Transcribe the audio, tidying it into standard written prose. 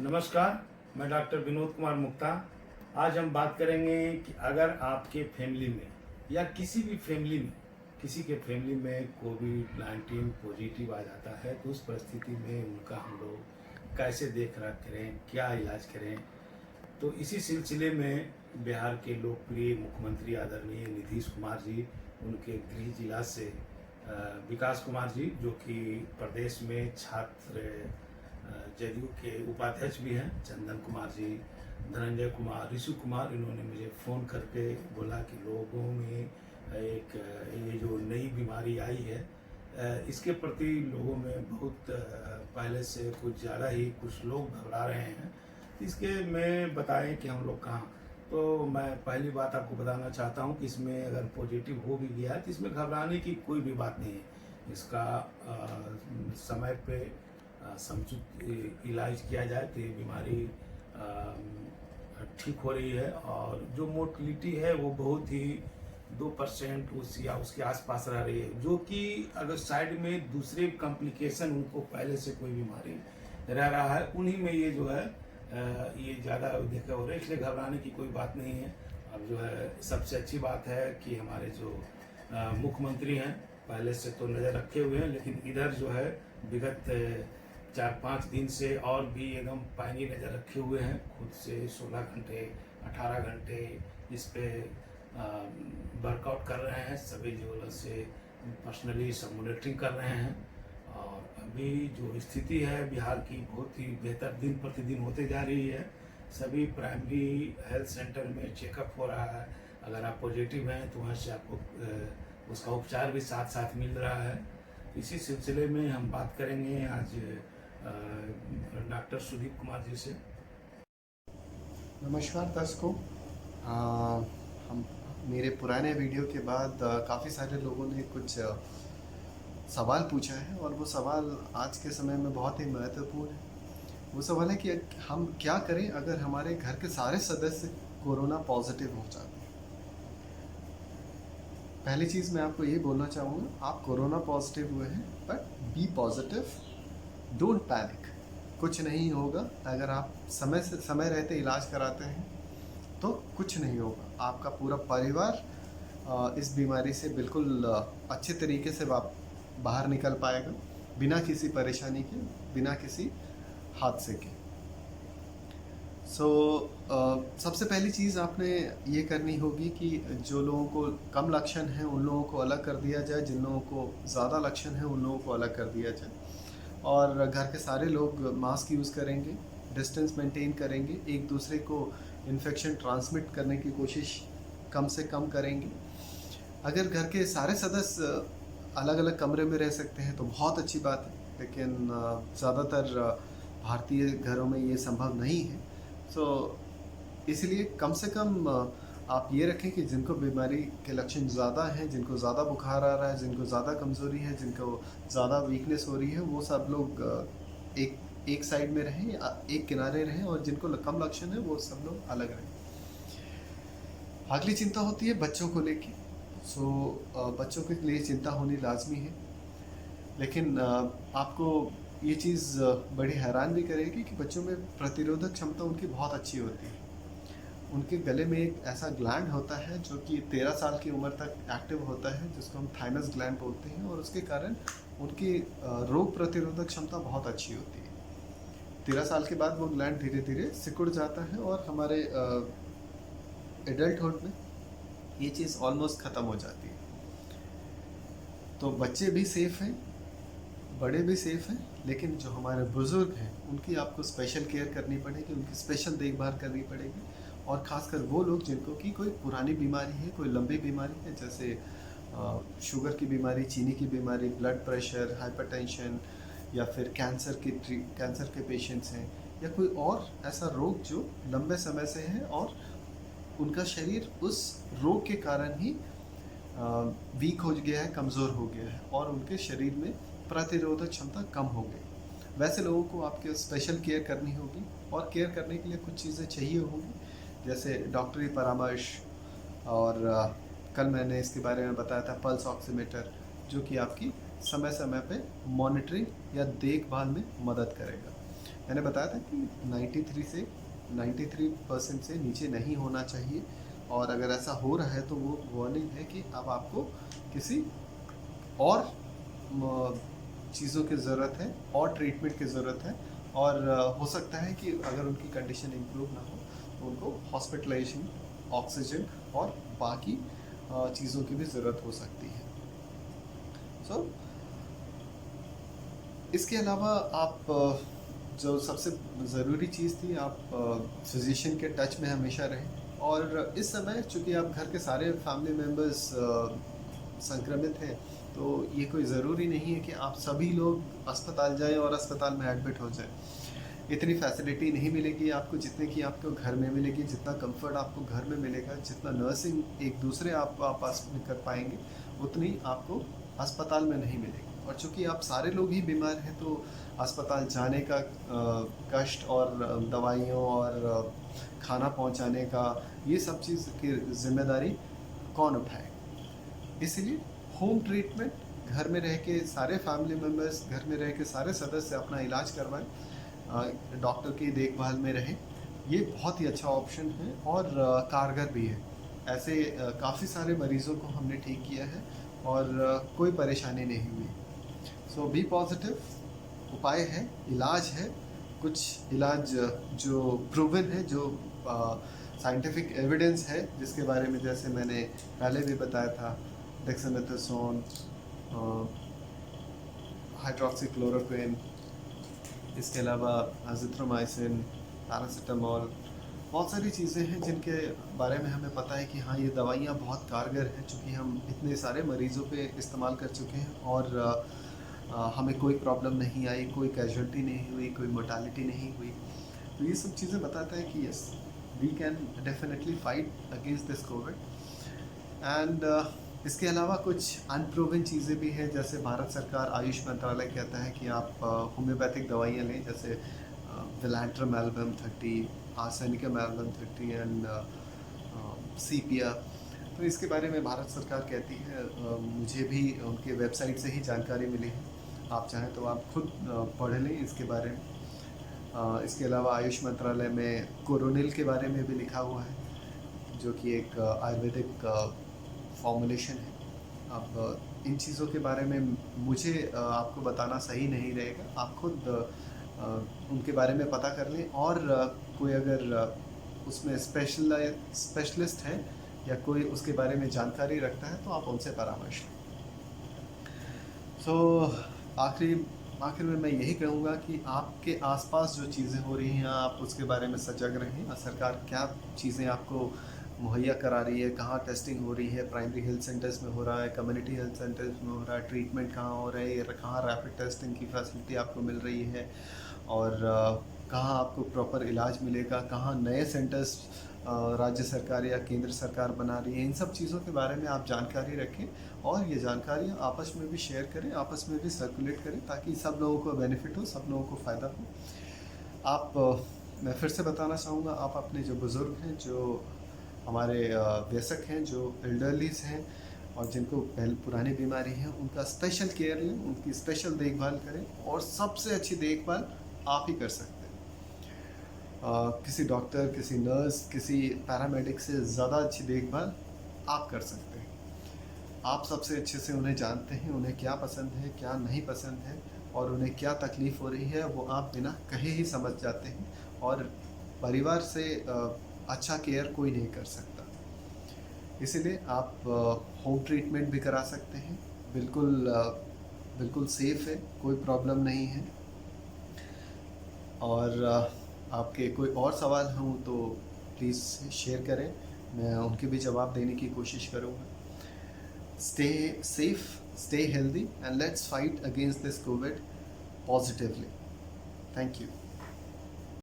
नमस्कार, मैं डॉक्टर विनोद कुमार मुक्ता। आज हम बात करेंगे कि अगर आपके फैमिली में या किसी भी फैमिली में किसी के फैमिली में कोविड-19 पॉजिटिव आ जाता है तो उस परिस्थिति में उनका हम लोग कैसे देख रेख करें, क्या इलाज करें। तो इसी सिलसिले में बिहार के लोकप्रिय मुख्यमंत्री आदरणीय नीतीश कुमार जी, उनके गृह जिला से विकास कुमार जी, जो कि प्रदेश में छात्र जदयू के उपाध्यक्ष भी हैं, चंदन कुमार जी, धनंजय कुमार, ऋषि कुमार, इन्होंने मुझे फ़ोन करके बोला कि लोगों में एक ये जो नई बीमारी आई है इसके प्रति लोगों में बहुत पहले से कुछ ज़्यादा ही कुछ लोग घबरा रहे हैं। इसके में बताएं कि हम लोग कहाँ। तो मैं पहली बात आपको बताना चाहता हूँ कि इसमें अगर पॉजिटिव हो भी गया है तो इसमें घबराने की कोई भी बात नहीं है। इसका समय पे समुचित इलाज किया जाए तो ये बीमारी ठीक हो रही है और जो मोर्टलिटी है वो बहुत ही 2% उस या उसके आसपास रह रही है, जो कि अगर साइड में दूसरे कॉम्प्लिकेशन उनको पहले से कोई बीमारी रह रहा है उन्हीं में ये जो है ये ज़्यादा देखा हो रहा है, इसलिए घबराने की कोई बात नहीं है। अब जो है सबसे अच्छी बात है कि हमारे जो मुख्यमंत्री हैं पहले से तो नज़र रखे हुए हैं, लेकिन इधर जो है विगत 4-5 दिन से और भी एकदम पैनी नज़र रखे हुए हैं, खुद से 16 घंटे 18 घंटे इस पे वर्कआउट कर रहे हैं, सभी जो से पर्सनली सब मॉनिटरिंग कर रहे हैं। और अभी जो स्थिति है बिहार की बहुत ही बेहतर दिन प्रतिदिन होते जा रही है। सभी प्राइमरी हेल्थ सेंटर में चेकअप हो रहा है, अगर आप पॉजिटिव हैं तो वहाँ से आपको उसका उपचार भी साथ साथ मिल रहा है। इसी सिलसिले में हम बात करेंगे आज डॉक्टर सुदीप कुमार जी से। नमस्कार दर्शकों। हम मेरे पुराने वीडियो के बाद काफ़ी सारे लोगों ने कुछ सवाल पूछा है और वो सवाल आज के समय में बहुत ही महत्वपूर्ण है। वो सवाल है कि हम क्या करें अगर हमारे घर के सारे सदस्य कोरोना पॉजिटिव हो जाते हैं। पहली चीज़ मैं आपको ये बोलना चाहूँगा, आप कोरोना पॉजिटिव हुए हैं but be positive, don't panic, कुछ नहीं होगा। अगर आप समय रहते इलाज कराते हैं तो कुछ नहीं होगा। आपका पूरा परिवार इस बीमारी से बिल्कुल अच्छे तरीके से बाहर निकल पाएगा, बिना किसी परेशानी के, बिना किसी हादसे के। सबसे पहली चीज़ आपने ये करनी होगी कि जो लोगों को कम लक्षण हैं उन लोगों को अलग कर दिया जाए, जिन लोगों को ज़्यादा लक्षण हैं उन लोगों को अलग कर दिया जाए। और घर के सारे लोग मास्क यूज़ करेंगे, डिस्टेंस मेंटेन करेंगे, एक दूसरे को इन्फेक्शन ट्रांसमिट करने की कोशिश कम से कम करेंगे। अगर घर के सारे सदस्य अलग अलग कमरे में रह सकते हैं तो बहुत अच्छी बात है, लेकिन ज़्यादातर भारतीय घरों में ये संभव नहीं है। इसलिए कम से कम आप ये रखें कि जिनको बीमारी के लक्षण ज़्यादा हैं, जिनको ज़्यादा बुखार आ रहा है, जिनको ज़्यादा कमज़ोरी है, जिनको ज़्यादा वीकनेस हो रही है, वो सब लोग एक साइड में रहें या एक किनारे रहें, और जिनको कम लक्षण है वो सब लोग अलग रहें। अगली चिंता होती है बच्चों को लेके। बच्चों के लिए चिंता होनी लाजमी है, लेकिन आपको ये चीज़ बड़ी हैरान भी करेगी कि बच्चों में प्रतिरोधक क्षमता उनकी बहुत अच्छी होती है। उनके गले में एक ऐसा ग्लैंड होता है जो कि 13 साल की उम्र तक एक्टिव होता है, जिसको हम थाइमस ग्लैंड बोलते हैं, और उसके कारण उनकी रोग प्रतिरोधक क्षमता बहुत अच्छी होती है। 13 साल के बाद वो ग्लैंड धीरे धीरे सिकुड़ जाता है और हमारे एडल्टहुड में ये चीज़ ऑलमोस्ट ख़त्म हो जाती है। तो बच्चे भी सेफ़ हैं, बड़े भी सेफ़ हैं, लेकिन जो हमारे बुज़ुर्ग हैं उनकी आपको स्पेशल केयर करनी पड़ेगी, उनकी स्पेशल देखभाल करनी पड़ेगी। और ख़ासकर वो लोग जिनको कि कोई पुरानी बीमारी है, कोई लंबी बीमारी है, जैसे शुगर की बीमारी, चीनी की बीमारी, ब्लड प्रेशर, हाइपरटेंशन, या फिर कैंसर के पेशेंट्स हैं, या कोई और ऐसा रोग जो लंबे समय से है और उनका शरीर उस रोग के कारण ही वीक हो गया है, कमज़ोर हो गया है, और उनके शरीर में प्रतिरोधक क्षमता कम हो गई। वैसे लोगों को आपके स्पेशल केयर करनी होगी, और केयर करने के लिए कुछ चीज़ें चाहिए होंगी, जैसे डॉक्टरी परामर्श, और कल मैंने इसके बारे में बताया था पल्स ऑक्सीमीटर, जो कि आपकी समय समय पे मॉनिटरिंग या देखभाल में मदद करेगा। मैंने बताया था कि 93% से नीचे नहीं होना चाहिए, और अगर ऐसा हो रहा है तो वो वार्निंग है कि अब आपको किसी और चीज़ों की ज़रूरत है और ट्रीटमेंट की ज़रूरत है, और हो सकता है कि अगर उनकी कंडीशन इम्प्रूव ना हो तो उनको हॉस्पिटलाइजेशन, ऑक्सीजन और बाकी चीज़ों की भी ज़रूरत हो सकती है। सो इसके अलावा आप जो सबसे ज़रूरी चीज़ थी, आप फिजिशियन के टच में हमेशा रहें, और इस समय चूँकि आप घर के सारे फैमिली मेम्बर्स संक्रमित हैं, तो ये कोई ज़रूरी नहीं है कि आप सभी लोग अस्पताल जाएं और अस्पताल में एडमिट हो जाएं। इतनी फैसिलिटी नहीं मिलेगी आपको जितने की आपको घर में मिलेगी, जितना कंफर्ट आपको घर में मिलेगा, जितना नर्सिंग एक दूसरे आप आपस में कर पाएंगे, उतनी आपको अस्पताल में नहीं मिलेगी। और चूँकि आप सारे लोग ही बीमार हैं, तो अस्पताल जाने का कष्ट और दवाइयों और खाना पहुंचाने का, ये सब चीज़ की जिम्मेदारी कौन उठाए। इसलिए होम ट्रीटमेंट, घर में रह के सारे फैमिली मेम्बर्स, घर में रह के सारे सदस्य अपना इलाज करवाएं, डॉक्टर की देखभाल में रहें, ये बहुत ही अच्छा ऑप्शन है और कारगर भी है। ऐसे काफ़ी सारे मरीज़ों को हमने ठीक किया है और कोई परेशानी नहीं हुई। सो बी पॉजिटिव, उपाय है, इलाज है, कुछ इलाज जो प्रूवन है, जो साइंटिफिक एविडेंस है, जिसके बारे में जैसे मैंने पहले भी बताया था, डेक्सामेथासोन, हाइड्रोक्सीक्लोरोक्विन, इसके अलावा अजिथ्रोमाइसिन, पैरासीटामोल, बहुत सारी चीज़ें हैं जिनके बारे में हमें पता है कि हाँ, ये दवाइयाँ बहुत कारगर हैं, चूँकि हम इतने सारे मरीज़ों पे इस्तेमाल कर चुके हैं और हमें कोई प्रॉब्लम नहीं आई, कोई कैजुअल्टी नहीं हुई, कोई मोर्टालिटी नहीं हुई। तो ये सब चीज़ें बताता है कि yes, we can definitely fight against this covid. And इसके अलावा कुछ अनप्रूवन चीज़ें भी हैं, जैसे भारत सरकार, आयुष मंत्रालय कहता है कि आप होम्योपैथिक दवाइयाँ लें, जैसे विलैंट्रम एल्बम 30, आर्सेनिकम एल्बम 30 एंड सीपिया। तो इसके बारे में भारत सरकार कहती है, मुझे भी उनके वेबसाइट से ही जानकारी मिली है, आप चाहें तो आप खुद पढ़ लें इसके बारे में। इसके अलावा आयुष मंत्रालय में कोरोनिल के बारे में भी लिखा हुआ है, जो कि एक आयुर्वेदिक फॉर्मुलेशन है। अब इन चीज़ों के बारे में मुझे आपको बताना सही नहीं रहेगा, आप खुद उनके बारे में पता कर लें, और कोई अगर उसमें स्पेशलिस्ट है या कोई उसके बारे में जानकारी रखता है तो आप उनसे परामर्श लें। सो आखिर में मैं यही कहूँगा कि आपके आसपास जो चीज़ें हो रही हैं, आप उसके बारे में सजग रहें, और सरकार क्या चीज़ें आपको मुहैया करा रही है, कहाँ टेस्टिंग हो रही है, प्राइमरी हेल्थ सेंटर्स में हो रहा है, कम्युनिटी हेल्थ सेंटर्स में हो रहा है, ट्रीटमेंट कहाँ हो रहा है, कहाँ रैपिड टेस्टिंग की फैसिलिटी आपको मिल रही है, और कहाँ आपको प्रॉपर इलाज मिलेगा, कहाँ नए सेंटर्स राज्य सरकार या केंद्र सरकार बना रही है। इन सब चीज़ों के बारे में आप जानकारी रखें, और ये जानकारियाँ आपस में भी शेयर करें, आपस में भी सर्कुलेट करें, ताकि सब लोगों को बेनिफिट हो, सब लोगों को फ़ायदा हो। आप मैं फिर से बताना चाहूँगा, आप अपने जो बुज़ुर्ग हैं, जो हमारे वयस्क हैं, जो एल्डरलीज हैं और जिनको पुरानी बीमारी है, उनका स्पेशल केयर लें, उनकी स्पेशल देखभाल करें, और सबसे अच्छी देखभाल आप ही कर सकते हैं। किसी डॉक्टर, किसी नर्स, किसी पैरामेडिक से ज़्यादा अच्छी देखभाल आप कर सकते हैं। आप सबसे अच्छे से उन्हें जानते हैं, उन्हें क्या पसंद है, क्या नहीं पसंद है, और उन्हें क्या तकलीफ़ हो रही है, वो आप बिना कहे ही समझ जाते हैं, और परिवार से अच्छा केयर कोई नहीं कर सकता। इसीलिए आप होम ट्रीटमेंट भी करा सकते हैं, बिल्कुल सेफ़ है, कोई प्रॉब्लम नहीं है। और आपके कोई और सवाल हों तो प्लीज़ शेयर करें, मैं उनके भी जवाब देने की कोशिश करूँगा। Stay safe, stay healthy, and let's fight against this Covid positively. Thank you.